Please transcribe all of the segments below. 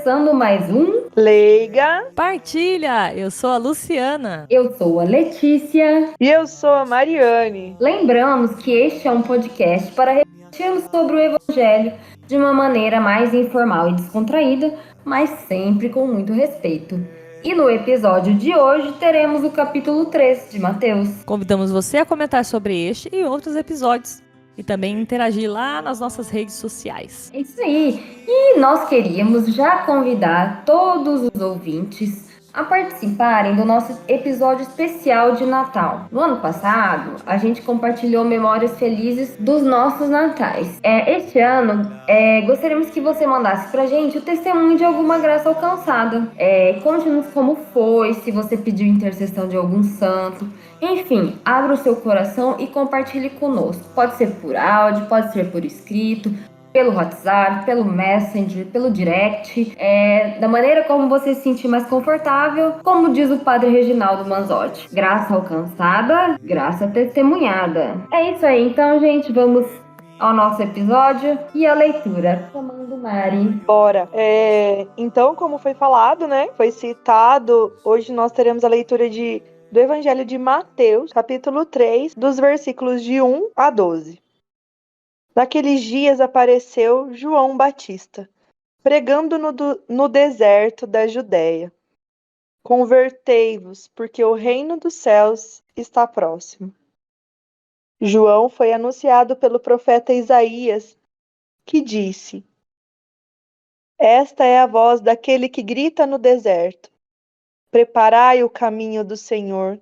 começando mais um Leiga. Partilha! Eu sou a Luciana. Eu sou a Letícia. E eu sou a Mariane. Lembramos que este é um podcast para refletirmos sobre o Evangelho de uma maneira mais informal e descontraída, mas sempre com muito respeito. E no episódio de hoje teremos o capítulo 3 de Mateus. Convidamos você a comentar sobre este e outros episódios. E também interagir lá nas nossas redes sociais. É isso aí! E nós queríamos já convidar todos os ouvintes a participarem do nosso episódio especial de Natal. No ano passado, a gente compartilhou memórias felizes dos nossos natais. Este ano, gostaríamos que você mandasse pra gente o testemunho de alguma graça alcançada. Conte-nos como foi, se você pediu intercessão de algum santo. Enfim, abra o seu coração e compartilhe conosco. Pode ser por áudio, pode ser por escrito, pelo WhatsApp, pelo Messenger, pelo Direct, da maneira como você se sentir mais confortável, como diz o Padre Reginaldo Manzotti. Graça alcançada, graça testemunhada. É isso aí, então, gente, vamos ao nosso episódio e a leitura. Chamando Mari. Bora. Então, como foi falado, né? Foi citado, hoje nós teremos a leitura do Evangelho de Mateus, capítulo 3, dos versículos de 1 a 12. Naqueles dias apareceu João Batista, pregando no deserto da Judéia. Convertei-vos, porque o reino dos céus está próximo. João foi anunciado pelo profeta Isaías, que disse: Esta é a voz daquele que grita no deserto: Preparai o caminho do Senhor,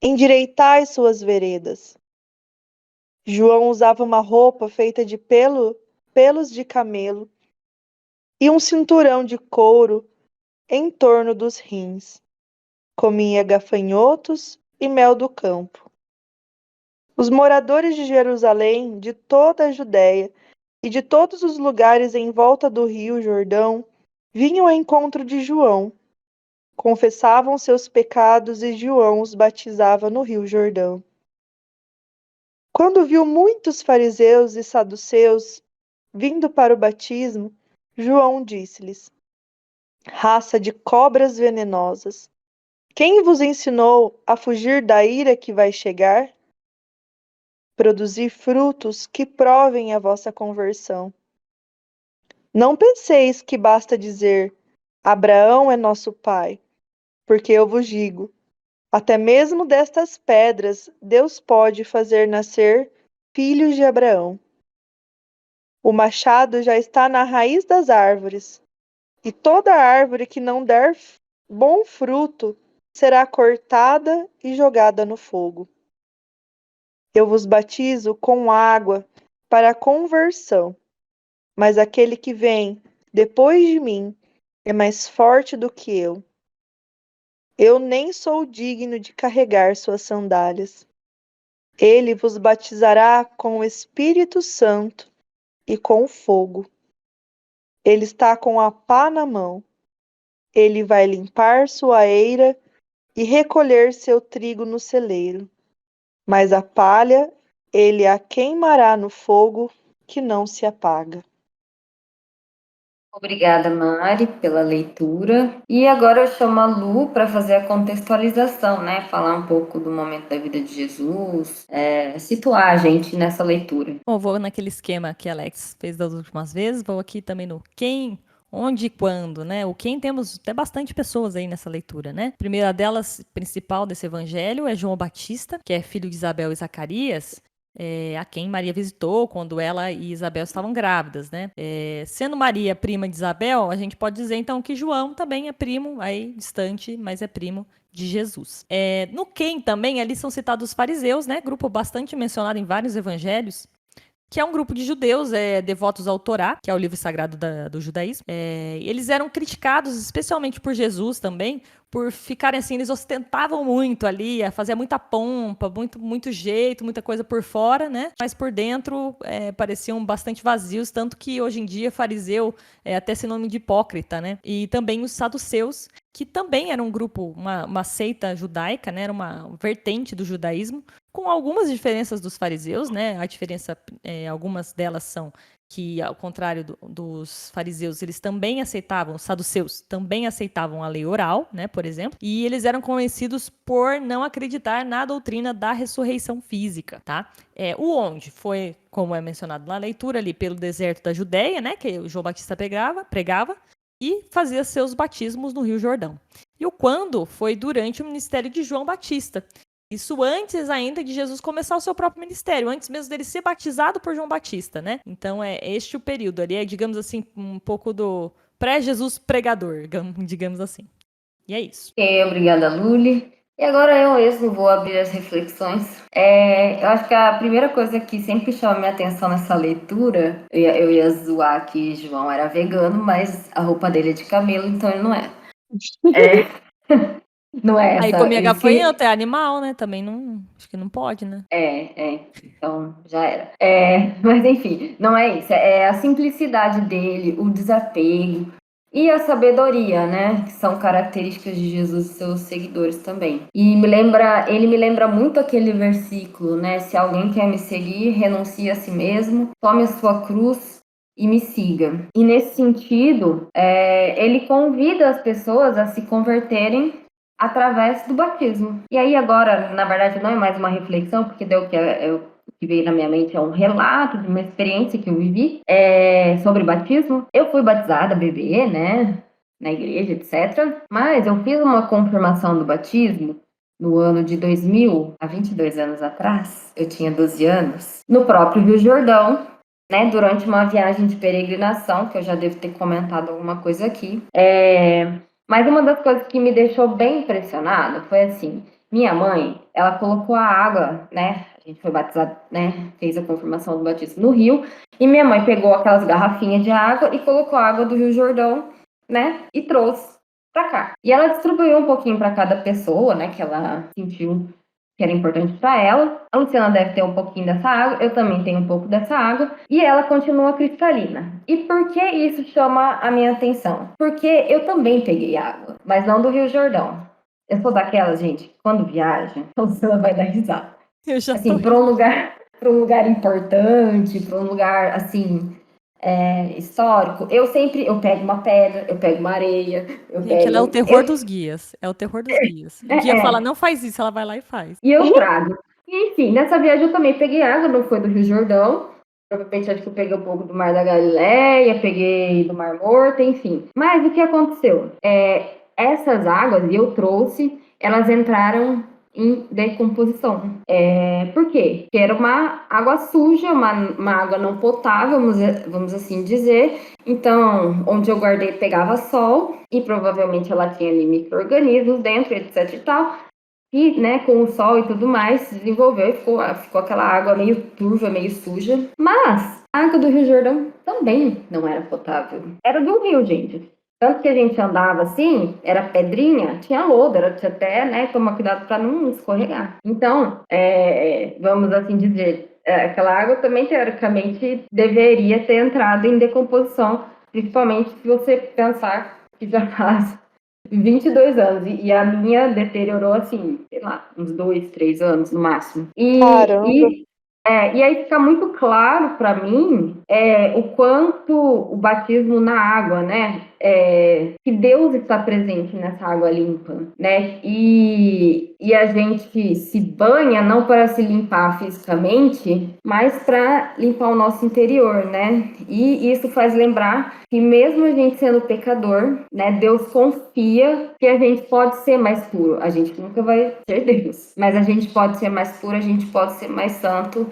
endireitai suas veredas. João usava uma roupa feita de pelos de camelo e um cinturão de couro em torno dos rins. Comia gafanhotos e mel do campo. Os moradores de Jerusalém, de toda a Judéia e de todos os lugares em volta do rio Jordão, vinham ao encontro de João. Confessavam seus pecados e João os batizava no rio Jordão. Quando viu muitos fariseus e saduceus vindo para o batismo, João disse-lhes: Raça de cobras venenosas, quem vos ensinou a fugir da ira que vai chegar? Produzir frutos que provem a vossa conversão. Não penseis que basta dizer: Abraão é nosso pai, porque eu vos digo, até mesmo destas pedras Deus pode fazer nascer filhos de Abraão. O machado já está na raiz das árvores, e toda árvore que não der bom fruto será cortada e jogada no fogo. Eu vos batizo com água para a conversão, mas aquele que vem depois de mim é mais forte do que eu. Eu nem sou digno de carregar suas sandálias. Ele vos batizará com o Espírito Santo e com fogo. Ele está com a pá na mão. Ele vai limpar sua eira e recolher seu trigo no celeiro. Mas a palha ele a queimará no fogo que não se apaga. Obrigada, Mari, pela leitura. E agora eu chamo a Lu para fazer a contextualização, né? Falar um pouco do momento da vida de Jesus, situar a gente nessa leitura. Bom, vou naquele esquema que a Alex fez das últimas vezes. Vou aqui também no quem, onde e quando, né? O quem temos até bastante pessoas aí nessa leitura, né? A primeira delas, principal desse evangelho, é João Batista, que é filho de Isabel e Zacarias. A quem Maria visitou quando ela e Isabel estavam grávidas, né? Sendo Maria prima de Isabel, a gente pode dizer então que João também é primo, aí distante, mas é primo de Jesus. No quem também ali são citados os fariseus, né? Grupo bastante mencionado em vários evangelhos, que é um grupo de judeus devotos ao Torá, que é o livro sagrado do judaísmo. Eles eram criticados, especialmente por Jesus também, por ficarem assim, eles ostentavam muito ali, fazia muita pompa, muito jeito, muita coisa por fora, né? Mas por dentro pareciam bastante vazios, tanto que hoje em dia fariseu é até sinônimo de hipócrita, né? E também os saduceus, que também era um grupo, uma seita judaica, né? Era uma vertente do judaísmo, com algumas diferenças dos fariseus, né? A diferença, algumas delas são que, ao contrário dos fariseus, eles também aceitavam, os saduceus também aceitavam a lei oral, né, por exemplo, e eles eram conhecidos por não acreditar na doutrina da ressurreição física, tá? O onde foi, como é mencionado na leitura, ali pelo deserto da Judéia, né, que o João Batista pregava e fazia seus batismos no Rio Jordão. E o quando foi durante o ministério de João Batista. Isso antes ainda de Jesus começar o seu próprio ministério, antes mesmo dele ser batizado por João Batista, né? Então é este o período ali, digamos assim, um pouco do pré-Jesus pregador, digamos assim. E é isso. Obrigada, Luli. E agora eu mesmo vou abrir as reflexões. Eu acho que a primeira coisa que sempre chama minha atenção nessa leitura, eu ia zoar que João era vegano, mas a roupa dele é de camelo, então ele não é. Não é Aí essa. comia gafanhoto, é animal, né? Também não, acho que não pode, né? Então já era. Mas enfim, não é isso. É a simplicidade dele, o desapego e a sabedoria, né? Que são características de Jesus e seus seguidores também. E ele me lembra muito aquele versículo, né? Se alguém quer me seguir, renuncie a si mesmo, tome a sua cruz e me siga. E nesse sentido, ele convida as pessoas a se converterem através do batismo. E aí agora, na verdade, não é mais uma reflexão, porque deu o que veio na minha mente é um relato de uma experiência que eu vivi sobre batismo. Eu fui batizada bebê, né, na igreja, etc. Mas eu fiz uma confirmação do batismo no ano de 2000, há 22 anos atrás. Eu tinha 12 anos, no próprio Rio Jordão, né, durante uma viagem de peregrinação, que eu já devo ter comentado alguma coisa aqui. Mas uma das coisas que me deixou bem impressionada foi assim, minha mãe, ela colocou a água, né, a gente foi batizado, né, fez a confirmação do batismo no rio, e minha mãe pegou aquelas garrafinhas de água e colocou a água do Rio Jordão, né, e trouxe pra cá. E ela distribuiu um pouquinho para cada pessoa, né, que ela sentiu que era importante para ela. A Luciana deve ter um pouquinho dessa água, eu também tenho um pouco dessa água, e ela continua cristalina. E por que isso chama a minha atenção? Porque eu também peguei água, mas não do Rio Jordão. Eu sou daquela, gente, quando viaja, a Luciana vai dar risada. Eu já Assim, tô... para um lugar importante, para um lugar, assim, histórico, eu pego uma pedra, eu pego uma areia, eu Gente, ela é o pego... terror dos guias. É o terror dos guias. O guia fala, é, não faz isso, ela vai lá e faz. E eu trago. Enfim, nessa viagem eu também peguei água, não foi do Rio Jordão. Provavelmente acho que eu peguei um pouco do Mar da Galileia, peguei do Mar Morto, enfim. Mas o que aconteceu? Essas águas, e eu trouxe, elas entraram em decomposição. Por quê? Porque era uma água suja, uma água não potável, vamos assim dizer. Então, onde eu guardei pegava sol, e provavelmente ela tinha ali micro-organismos dentro, etc e tal. E, né, com o sol e tudo mais, se desenvolveu e ficou aquela água meio turva, meio suja. Mas a água do Rio Jordão também não era potável. Era do rio, gente. Tanto que a gente andava assim, era pedrinha, tinha lodo, tinha até, né, tomar cuidado para não escorregar. Então, vamos assim dizer, aquela água também, teoricamente, deveria ter entrado em decomposição, principalmente se você pensar que já faz 22 anos, e a minha deteriorou assim, sei lá, uns 2, 3 anos no máximo. Caramba. E aí fica muito claro para mim o quanto o batismo na água, né? Que Deus está presente nessa água limpa, né? E a gente se banha não para se limpar fisicamente, mas para limpar o nosso interior, né? E isso faz lembrar que mesmo a gente sendo pecador, né? Deus confia que a gente pode ser mais puro. A gente nunca vai ser Deus, mas a gente pode ser mais puro, a gente pode ser mais santo,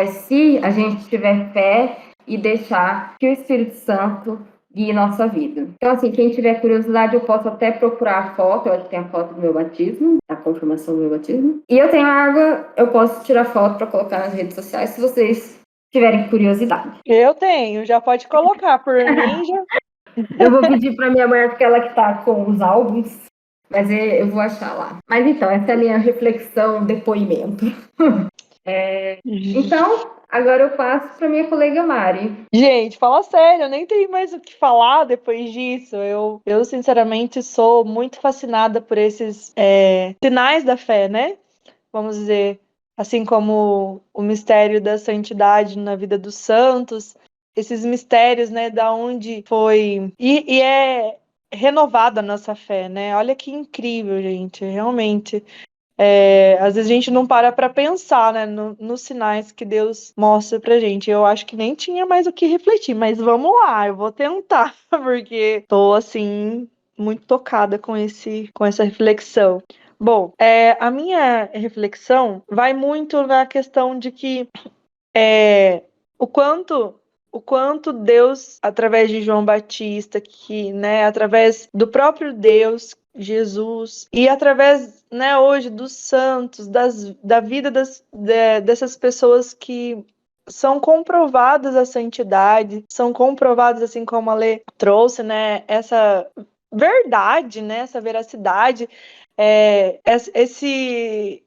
se a gente tiver fé e deixar que o Espírito Santo guie nossa vida. Então, assim, quem tiver curiosidade, eu posso até procurar a foto. Eu acho que tem a foto do meu batismo, a confirmação do meu batismo. E eu tenho água, eu posso tirar foto para colocar nas redes sociais, se vocês tiverem curiosidade. Eu tenho, já pode colocar. Por mim, já. Eu vou pedir para minha mãe, porque ela que tá com os álbuns, mas eu vou achar lá. Mas então, essa é a minha reflexão, depoimento. Então, agora eu passo para minha colega Mari. Gente, fala sério, eu nem tenho mais o que falar depois disso. Eu sinceramente sou muito fascinada por esses sinais da fé, né? Vamos dizer, assim como o mistério da santidade na vida dos santos, esses mistérios, né, da onde foi e é renovada a nossa fé, né? Olha que incrível, gente, realmente. Às vezes a gente não para pensar, né, nos sinais que Deus mostra pra gente. Eu acho que nem tinha mais o que refletir, mas vamos lá, eu vou tentar, porque tô assim muito tocada com essa reflexão. Bom, a minha reflexão vai muito na questão de que o quanto Deus, através de João Batista, que, né, através do próprio Deus, Jesus, e através, né, hoje dos santos, da vida dessas pessoas que são comprovadas a santidade, são comprovadas, assim como a Lê trouxe, né, essa verdade, né, essa veracidade, esse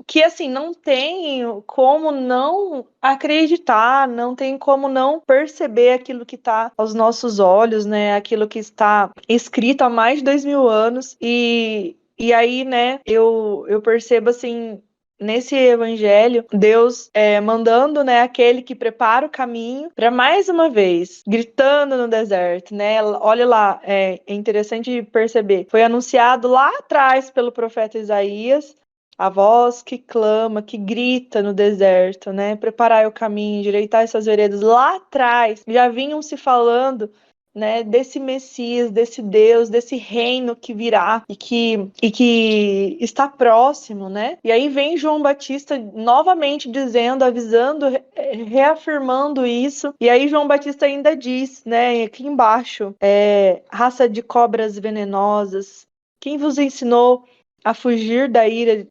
que assim não tem como não acreditar, não tem como não perceber aquilo que está aos nossos olhos, né? Aquilo que está escrito há mais de 2000 anos e aí, né? Eu percebo assim nesse evangelho, Deus mandando, né, aquele que prepara o caminho para mais uma vez, gritando no deserto, né? Olha lá, é interessante perceber. Foi anunciado lá atrás pelo profeta Isaías, a voz que clama, que grita no deserto, né? Preparai o caminho, endireitai essas veredas. Lá atrás já vinham se falando, né, desse Messias, desse Deus, desse reino que virá e que está próximo, né? E aí vem João Batista novamente dizendo, avisando, reafirmando isso. E aí João Batista ainda diz, né, aqui embaixo, raça de cobras venenosas, quem vos ensinou a fugir da ira,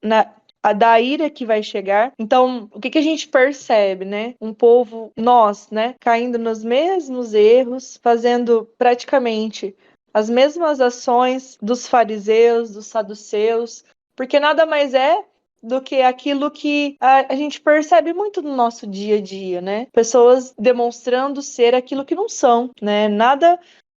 da ira que vai chegar? Então, o que a gente percebe, né? Um povo, nós, né, caindo nos mesmos erros, fazendo praticamente as mesmas ações dos fariseus, dos saduceus, porque nada mais é do que aquilo que a gente percebe muito no nosso dia a dia, né? Pessoas demonstrando ser aquilo que não são, né?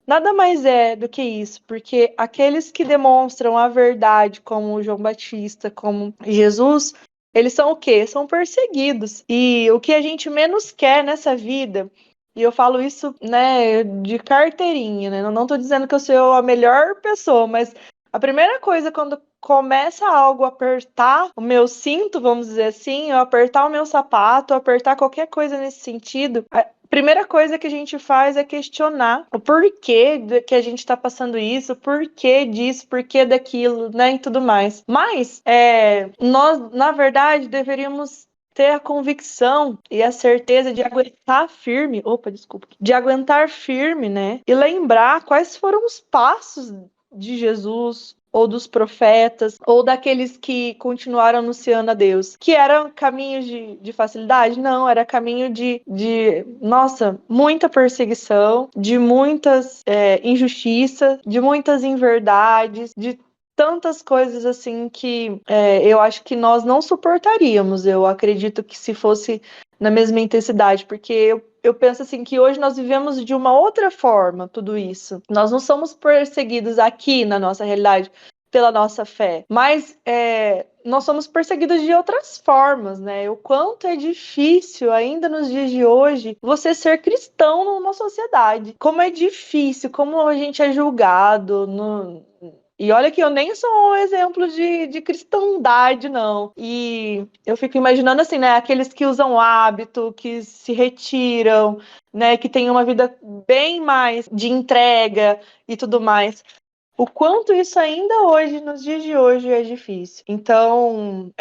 Nada mais é do que isso, porque aqueles que demonstram a verdade, como João Batista, como Jesus, eles são o quê? São perseguidos. E o que a gente menos quer nessa vida, e eu falo isso, né, de carteirinha, né? Não estou dizendo que eu sou a melhor pessoa, mas a primeira coisa quando começa algo a apertar o meu cinto, vamos dizer assim, eu apertar o meu sapato, apertar qualquer coisa nesse sentido, primeira coisa que a gente faz é questionar o porquê que a gente está passando isso, porquê disso, porquê daquilo, né, e tudo mais. Mas nós, na verdade, deveríamos ter a convicção e a certeza de aguentar firme, de aguentar firme, né, e lembrar quais foram os passos de Jesus, ou dos profetas, ou daqueles que continuaram anunciando a Deus, que eram caminhos de facilidade? Não, era caminho nossa, muita perseguição, de muitas injustiças, de muitas inverdades, de tantas coisas assim que eu acho que nós não suportaríamos. Eu acredito que se fosse na mesma intensidade, porque eu penso assim que hoje nós vivemos de uma outra forma tudo isso. Nós não somos perseguidos aqui na nossa realidade pela nossa fé, mas nós somos perseguidos de outras formas, né? O quanto é difícil ainda nos dias de hoje você ser cristão numa sociedade. Como é difícil, como a gente é julgado E olha que eu nem sou um exemplo de cristandade, não. E eu fico imaginando assim, né? Aqueles que usam hábito, que se retiram, né? Que têm uma vida bem mais de entrega e tudo mais. O quanto isso ainda hoje, nos dias de hoje, é difícil. Então,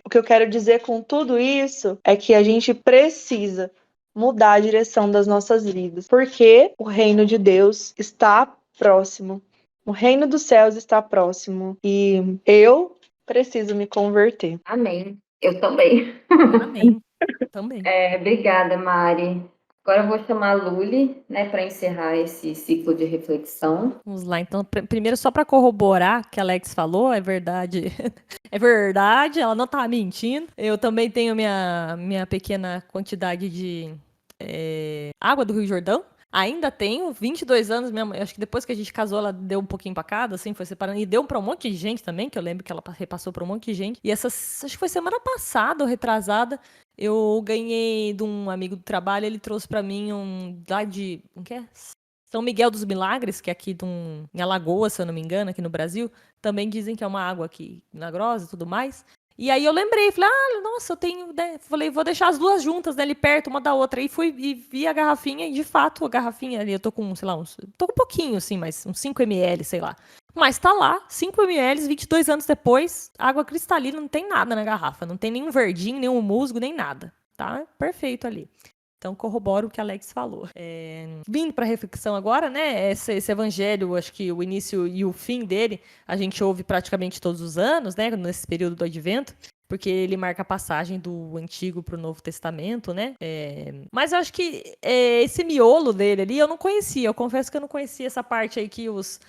o que eu quero dizer com tudo isso é que a gente precisa mudar a direção das nossas vidas, porque o reino de Deus está próximo. O reino dos céus está próximo e eu preciso me converter. Amém. Eu também. Amém. Também. Obrigada, Mari. Agora eu vou chamar a Luli, né, para encerrar esse ciclo de reflexão. Vamos lá, então, primeiro só para corroborar o que a Alex falou, é verdade. É verdade, ela não tá mentindo. Eu também tenho minha pequena quantidade de água do Rio Jordão. Ainda tenho 22 anos mesmo. Acho que depois que a gente casou, ela deu um pouquinho pra cada, assim, foi separando. E deu pra um monte de gente também, que eu lembro que ela repassou pra um monte de gente. E acho que foi semana passada ou retrasada, Eu ganhei de um amigo do trabalho, ele trouxe pra mim lá de, como que é? São Miguel dos Milagres, que é aqui em Alagoas, se eu não me engano, aqui no Brasil. Também dizem que é uma água aqui milagrosa e tudo mais. E aí eu lembrei, falei, nossa, eu tenho, né? Falei, vou deixar as duas juntas, né, ali perto, uma da outra. Aí fui e vi a garrafinha, e de fato, a garrafinha ali, eu tô com, sei lá, tô com um pouquinho, assim, mas uns 5 ml, sei lá. Mas tá lá, 5 ml, 22 anos depois, água cristalina, não tem nada na garrafa. Não tem nenhum verdinho, nenhum musgo, nem nada. Tá perfeito ali. Então, corroboro o que a Alex falou. Vindo para a reflexão agora, né? Esse evangelho, acho que o início e o fim dele, a gente ouve praticamente todos os anos, né? Nesse período do Advento. Porque ele marca a passagem do Antigo para o Novo Testamento, né? Mas eu acho que esse miolo dele ali eu não conhecia. Eu confesso que eu não conhecia essa parte aí que os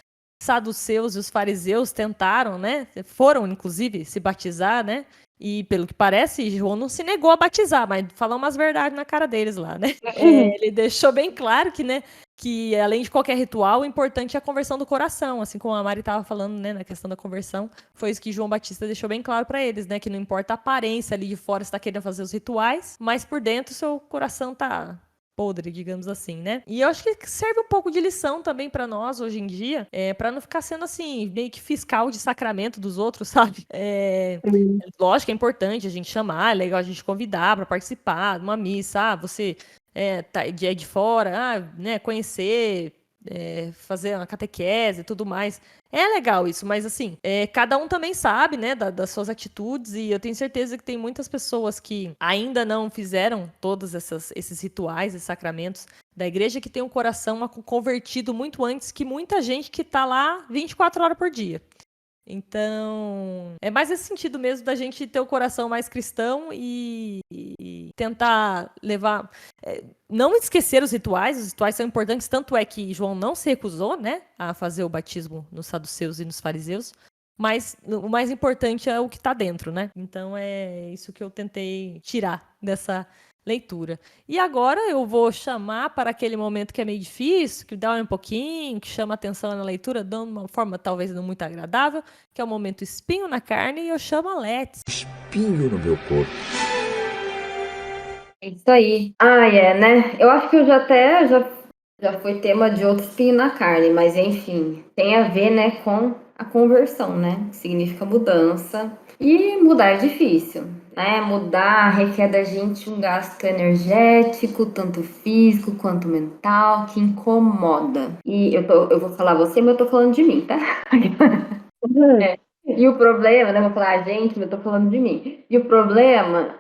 saduceus e os fariseus tentaram, né? Foram, inclusive, se batizar, né? E, pelo que parece, João não se negou a batizar, mas falou umas verdades na cara deles lá, né? Ele deixou bem claro que, né, que além de qualquer ritual, o importante é a conversão do coração, assim como a Mari estava falando, né, na questão da conversão, foi isso que João Batista deixou bem claro para eles, né, que não importa a aparência ali de fora, está querendo fazer os rituais, mas por dentro seu coração tá podre, digamos assim, né? E eu acho que serve um pouco de lição também para nós hoje em dia, para não ficar sendo assim meio que fiscal de sacramento dos outros, sabe? Lógico que é importante a gente chamar, é legal a gente convidar para participar de uma missa. Você é de fora, né, conhecer, fazer uma catequese e tudo mais. É legal isso, mas assim, cada um também sabe, né, das suas atitudes, e eu tenho certeza que tem muitas pessoas que ainda não fizeram todos esses rituais, esses sacramentos da igreja, que tem um coração convertido muito antes que muita gente que tá lá 24 horas por dia. Então, é mais esse sentido mesmo da gente ter o coração mais cristão e tentar levar. Não esquecer os rituais são importantes, tanto é que João não se recusou, né, a fazer o batismo nos saduceus e nos fariseus, mas o mais importante é o que está dentro, né? Então é isso que eu tentei tirar dessa leitura. E agora eu vou chamar para aquele momento que é meio difícil, que dói um pouquinho, que chama atenção na leitura de uma forma talvez não muito agradável, que é o momento espinho na carne, e eu chamo a Let's. Espinho no meu corpo. É isso aí. Né? Eu acho que eu já foi tema de outro espinho na carne, mas enfim, tem a ver, né, com a conversão, né? Significa mudança. E mudar é difícil, né? Mudar requer da gente um gasto energético, tanto físico quanto mental, que incomoda. E eu vou falar você, mas eu tô falando de mim, tá? E o problema, né? Vou falar gente, mas eu tô falando de mim. E o problema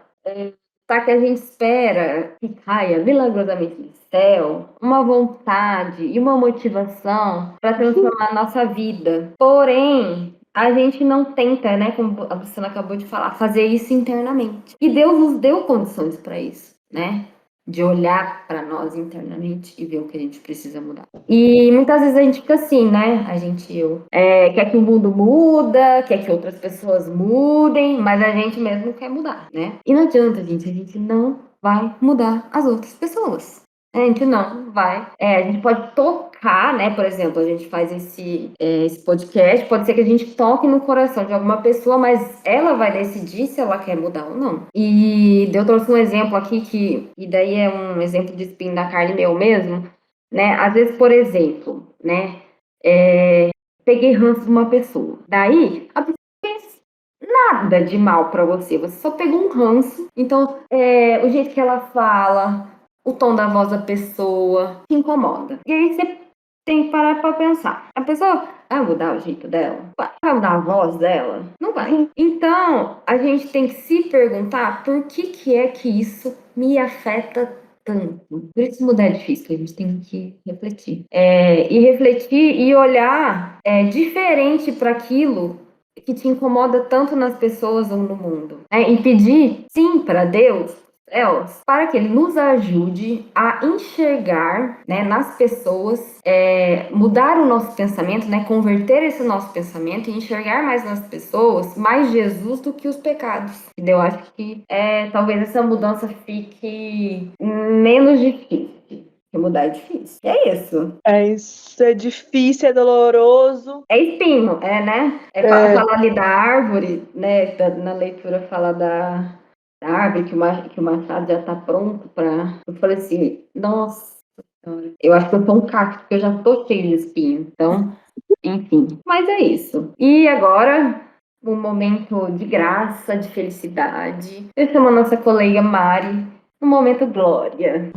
tá que a gente espera que caia milagrosamente do céu uma vontade e uma motivação para transformar a nossa vida. Porém, a gente não tenta, né, como a Luciana acabou de falar, fazer isso internamente. E Deus nos deu condições para isso, né? De olhar para nós internamente e ver o que a gente precisa mudar. E muitas vezes a gente fica assim, né? Quer que o mundo muda, quer que outras pessoas mudem, mas a gente mesmo quer mudar, né? E não adianta, gente, a gente não vai mudar as outras pessoas. A gente não vai. A gente pode tocar, né? Por exemplo, a gente faz esse podcast, pode ser que a gente toque no coração de alguma pessoa, mas ela vai decidir se ela quer mudar ou não. E eu trouxe um exemplo aqui, e daí é um exemplo de espinho da carne meu mesmo, né? Às vezes, por exemplo, né? Peguei ranço de uma pessoa. Daí, a pessoa fez nada de mal pra você. Você só pegou um ranço. Então, o jeito que ela fala, o tom da voz da pessoa, te incomoda. E aí você tem que parar pra pensar. A pessoa vai mudar o jeito dela? Vai mudar a voz dela? Não vai. Então, a gente tem que se perguntar por que é que isso me afeta tanto. Por isso mudar é difícil, a gente tem que refletir. E refletir e olhar diferente para aquilo que te incomoda tanto nas pessoas ou no mundo. E pedir, sim, para Deus, para que Ele nos ajude a enxergar, né, nas pessoas, mudar o nosso pensamento, né, converter esse nosso pensamento e enxergar mais nas pessoas, mais Jesus do que os pecados. Eu acho que talvez essa mudança fique menos difícil. Porque mudar é difícil. É isso. Isso é difícil, é doloroso. É espinho, né? Fala ali da árvore, né? Na leitura fala da árvore, que o machado já tá pronto para. Eu falei assim, nossa senhora, eu acho que eu sou um cacto, porque eu já tô cheio de espinho. Então, enfim. Mas é isso. E agora, um momento de graça, de felicidade. Eu chamo a nossa colega Mari, um momento glória.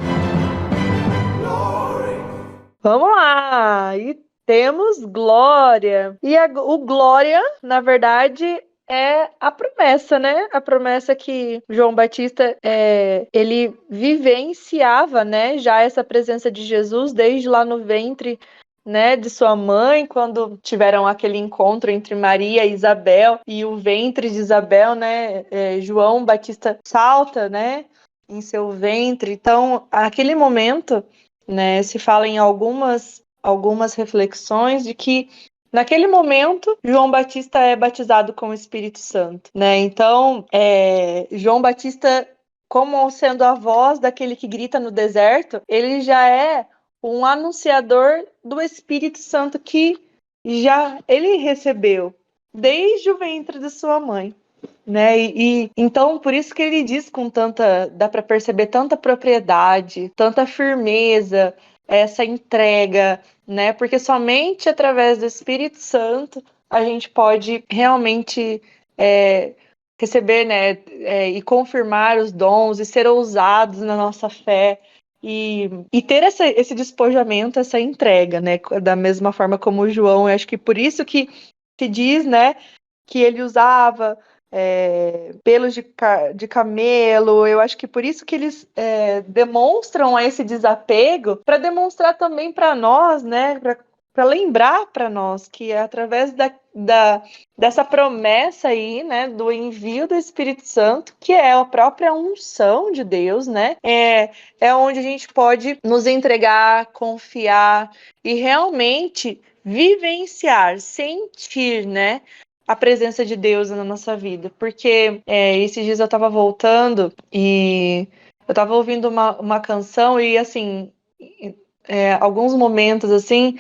Vamos lá! E temos Glória. E o Glória, na verdade, é a promessa, né? A promessa que João Batista ele vivenciava, né? Já essa presença de Jesus desde lá no ventre, né, de sua mãe, quando tiveram aquele encontro entre Maria e Isabel e o ventre de Isabel, né? João Batista salta, né? Em seu ventre. Então, aquele momento, né, se fala em algumas reflexões de que naquele momento João Batista é batizado com o Espírito Santo, né? Então, João Batista, como sendo a voz daquele que grita no deserto, ele já é um anunciador do Espírito Santo que já ele recebeu desde o ventre de sua mãe, né? E então por isso que ele diz com tanta, dá para perceber tanta propriedade, tanta firmeza, essa entrega, né? Porque somente através do Espírito Santo a gente pode realmente receber, né? E confirmar os dons e ser ousados na nossa fé. E ter esse despojamento, essa entrega, né? Da mesma forma como o João, eu acho que por isso que se diz, né, que ele usava pelos de camelo. Eu acho que por isso que eles demonstram esse desapego, para demonstrar também para nós, né, para lembrar para nós que é através dessa promessa aí, né, do envio do Espírito Santo, que é a própria unção de Deus, né, é onde a gente pode nos entregar, confiar e realmente vivenciar, sentir, né, a presença de Deus na nossa vida. Porque esses dias eu estava voltando e eu estava ouvindo uma canção e, assim, alguns momentos, assim,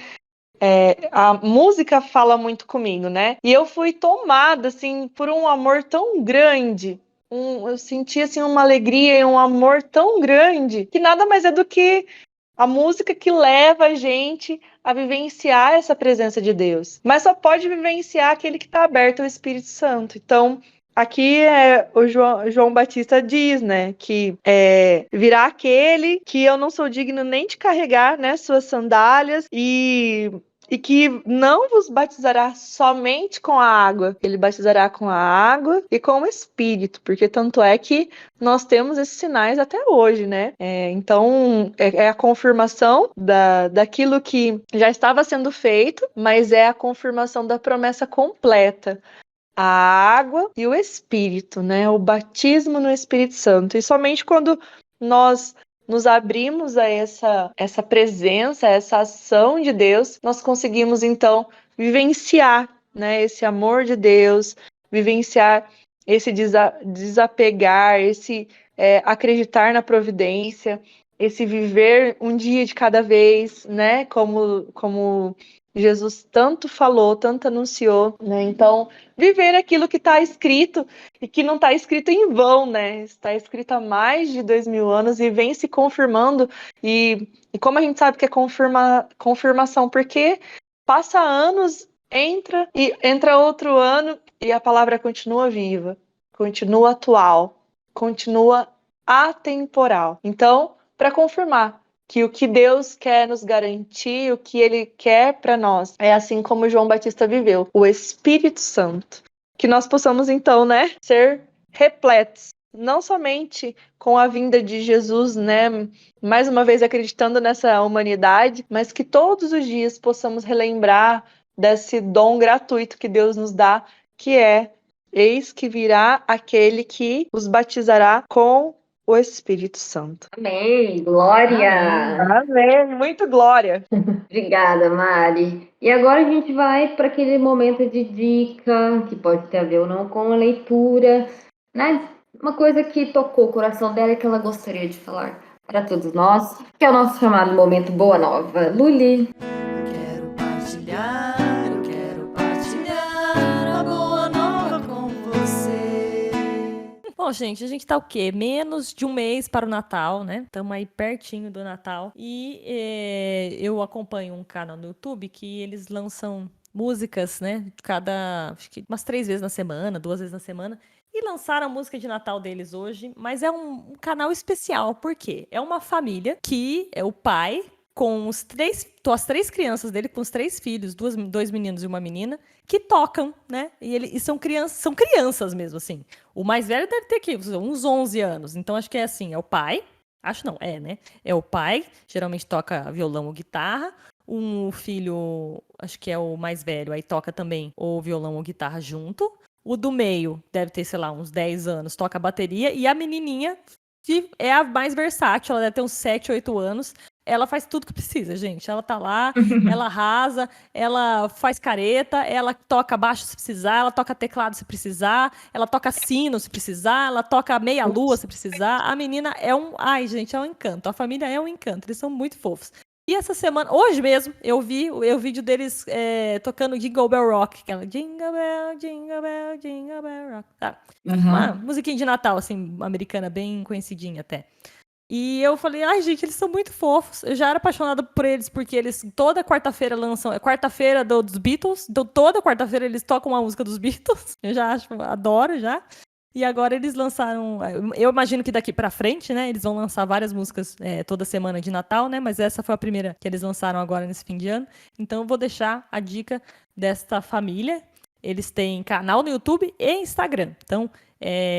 a música fala muito comigo, né? E eu fui tomada, assim, por um amor tão grande. Eu senti, assim, uma alegria e um amor tão grande que nada mais é do que a música que leva a gente a vivenciar essa presença de Deus. Mas só pode vivenciar aquele que está aberto ao Espírito Santo. Então, aqui o João Batista diz, né, que virá aquele que eu não sou digno nem de carregar, né, suas sandálias e que não vos batizará somente com a água, ele batizará com a água e com o Espírito, porque tanto é que nós temos esses sinais até hoje, né? Então, é a confirmação daquilo que já estava sendo feito, mas é a confirmação da promessa completa. A água e o Espírito, né? O batismo no Espírito Santo. E somente quando nós nos abrimos a essa presença, essa ação de Deus, nós conseguimos, então, vivenciar, né, esse amor de Deus, vivenciar esse desapegar, esse acreditar na providência, esse viver um dia de cada vez, né, como Jesus tanto falou, tanto anunciou, né? Então, viver aquilo que está escrito e que não está escrito em vão, né? Está escrito há mais de 2000 anos e vem se confirmando. E como a gente sabe que é confirmação? Porque passa anos, entra outro ano e a palavra continua viva, continua atual, continua atemporal. Então, para confirmar que o que Deus quer nos garantir, o que Ele quer para nós, é assim como João Batista viveu, o Espírito Santo. Que nós possamos, então, né, ser repletos, não somente com a vinda de Jesus, né, mais uma vez acreditando nessa humanidade, mas que todos os dias possamos relembrar desse dom gratuito que Deus nos dá, que é: eis que virá aquele que os batizará com o Espírito Santo. Amém, glória! Amém, muito glória! Obrigada, Mari. E agora a gente vai para aquele momento de dica, que pode ter a ver ou não com a leitura, né? Uma coisa que tocou o coração dela e que ela gostaria de falar para todos nós, que é o nosso chamado Momento Boa Nova. Luli. Eu quero partilhar a boa nova com você. Bom, Bom, gente, a gente tá o quê? Menos de um mês para o Natal, né? Estamos aí pertinho do Natal. E eu acompanho um canal no YouTube que eles lançam músicas, né? Acho que umas 3 vezes na semana, 2 vezes na semana. E lançaram a música de Natal deles hoje, mas é um canal especial, por quê? É uma família que é o pai com as 3 crianças dele, com os 3 filhos, 2 meninos e uma menina, que tocam, né? E são crianças mesmo, assim. O mais velho deve ter aqui uns 11 anos. Então, acho que é assim, é o pai. Acho não, né? É o pai, geralmente toca violão ou guitarra. Um filho, acho que é o mais velho, aí toca também ou violão ou guitarra junto. O do meio deve ter, sei lá, uns 10 anos, toca bateria. E a menininha, que é a mais versátil, ela deve ter uns 7, 8 anos. Ela faz tudo que precisa, gente. Ela tá lá, ela arrasa, ela faz careta, ela toca baixo se precisar, ela toca teclado se precisar, ela toca sino se precisar, ela toca meia-lua se precisar. A menina é Ai, gente, é um encanto. A família é um encanto. Eles são muito fofos. E essa semana, hoje mesmo, eu vi o vídeo deles tocando Jingle Bell Rock. Aquela Jingle Bell, Jingle Bell, Jingle Bell Rock. Tá. Uma musiquinha de Natal, assim, americana, bem conhecidinha até. E eu falei, ai, gente, eles são muito fofos. Eu já era apaixonada por eles, porque eles toda quarta-feira lançam. É quarta-feira dos Beatles. Então, toda quarta-feira eles tocam uma música dos Beatles. Eu já adoro já. E agora eles lançaram. Eu imagino que daqui pra frente, né? Eles vão lançar várias músicas toda semana de Natal, né? Mas essa foi a primeira que eles lançaram agora nesse fim de ano. Então eu vou deixar a dica desta família. Eles têm canal no YouTube e Instagram. Então,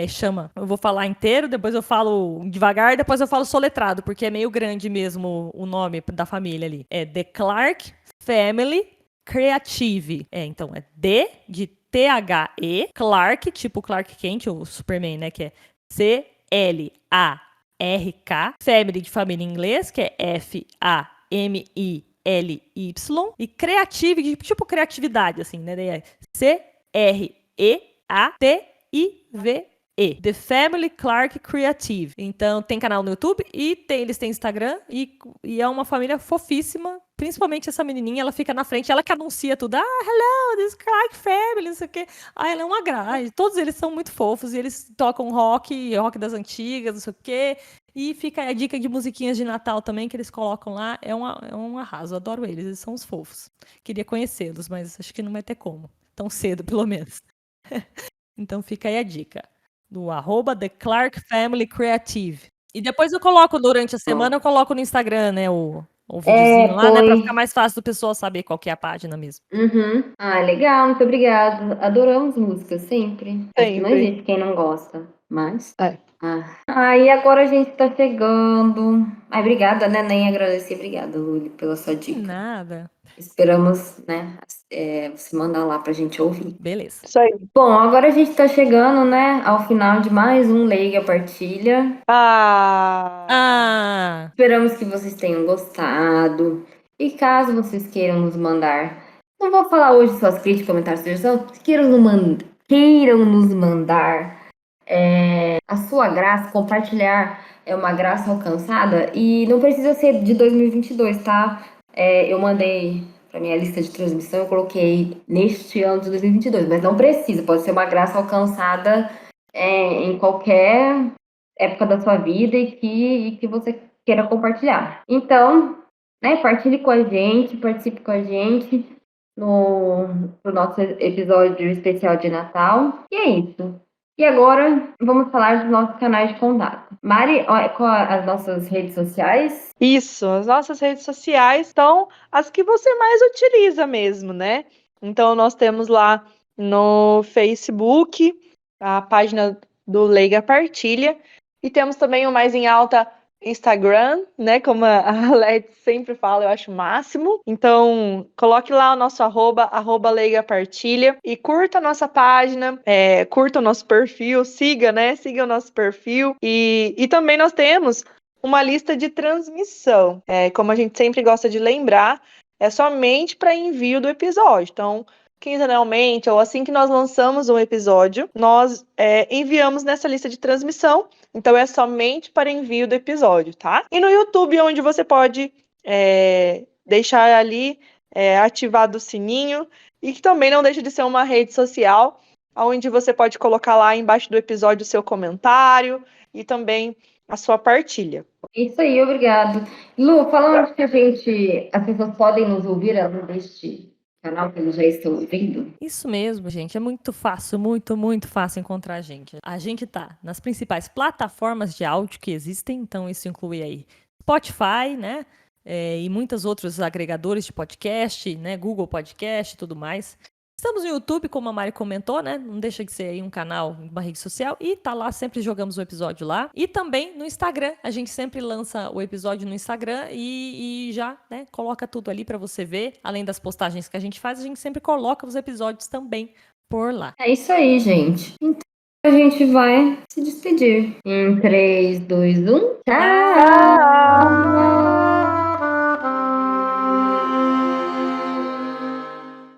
chama. Eu vou falar inteiro, depois eu falo devagar, depois eu falo soletrado, porque é meio grande mesmo o nome da família ali. É The Clark Family Creative. Então, é D de T-H-E, Clark, tipo Clark Kent, o Superman, né? Que é C-L-A-R-K. Family de família em inglês, que é F-A-M-I-L-Y. E Creative, tipo criatividade, assim, né? Daí é C-R-E-A-T-I-V-E. The Family Clark Creative. Então, tem canal no YouTube e eles têm Instagram e é uma família fofíssima. Principalmente essa menininha, ela fica na frente, ela que anuncia tudo. Hello, this Clark Family, não sei o quê. Ela é uma graça. Todos eles são muito fofos e eles tocam rock das antigas, não sei o quê. E fica a dica de musiquinhas de Natal também que eles colocam lá. É um arraso, eu adoro eles são os fofos. Queria conhecê-los, mas acho que não vai ter como. Tão cedo, pelo menos. Então fica aí a dica. Do @The Clark Family Creative. E depois eu coloco, durante a semana, eu coloco no Instagram, né, o videozinho lá, né, pra ficar mais fácil do pessoal saber qual que é a página mesmo. Ah, legal, muito obrigada. Adoramos música, sempre. Acho que não Sempre. existe quem não gosta, mas... É. E agora a gente tá chegando. Ai, obrigada, né? Nem agradecer. Obrigada, Luli, pela sua dica. Nada. Esperamos, né, você mandar lá pra gente ouvir. Beleza. Isso aí. Bom, agora a gente tá chegando, né, ao final de mais um Leiga Partilha. Esperamos que vocês tenham gostado. E caso vocês queiram nos mandar... Não vou falar hoje suas críticas, comentários, sugestões. Queiram nos mandar a sua graça, compartilhar uma graça alcançada. E não precisa ser de 2022, tá? Eu mandei para minha lista de transmissão, eu coloquei neste ano de 2022, mas não precisa, pode ser uma graça alcançada em qualquer época da sua vida e que você queira compartilhar. Então, né, partilhe com a gente, participe com a gente no nosso episódio especial de Natal. E é isso. E agora vamos falar dos nossos canais de contato. Mari, qual as nossas redes sociais? Isso, as nossas redes sociais são as que você mais utiliza mesmo, né? Então, nós temos lá no Facebook a página do Leiga Partilha e temos também o Mais em Alta Instagram, né? Como a Leti sempre fala, eu acho o máximo. Então, coloque lá o nosso @, Leiga Partilha e curta a nossa página, curta o nosso perfil, siga, né? Siga o nosso perfil e também nós temos uma lista de transmissão. Como a gente sempre gosta de lembrar, é somente para envio do episódio. Então, quinzenalmente, ou assim que nós lançamos um episódio, nós enviamos nessa lista de transmissão. Então, é somente para envio do episódio, tá? E no YouTube, onde você pode deixar ali ativado o sininho, e que também não deixa de ser uma rede social onde você pode colocar lá embaixo do episódio o seu comentário e também a sua partilha. Isso aí, obrigado. Lu, falando que as pessoas podem nos ouvir além deste canal que eles já estão ouvindo. Isso mesmo, gente. É muito fácil, muito fácil encontrar a gente. A gente tá nas principais plataformas de áudio que existem, então isso inclui aí Spotify, né? E muitos outros agregadores de podcast, né? Google Podcast e tudo mais. Estamos no YouTube, como a Mari comentou, né? Não deixa de ser aí um canal, uma rede social. E tá lá, sempre jogamos o episódio lá. E também no Instagram. A gente sempre lança o episódio no Instagram e já, né, coloca tudo ali pra você ver. Além das postagens que a gente faz, a gente sempre coloca os episódios também por lá. É isso aí, gente. Então a gente vai se despedir. Em 3, 2, 1. Tchau!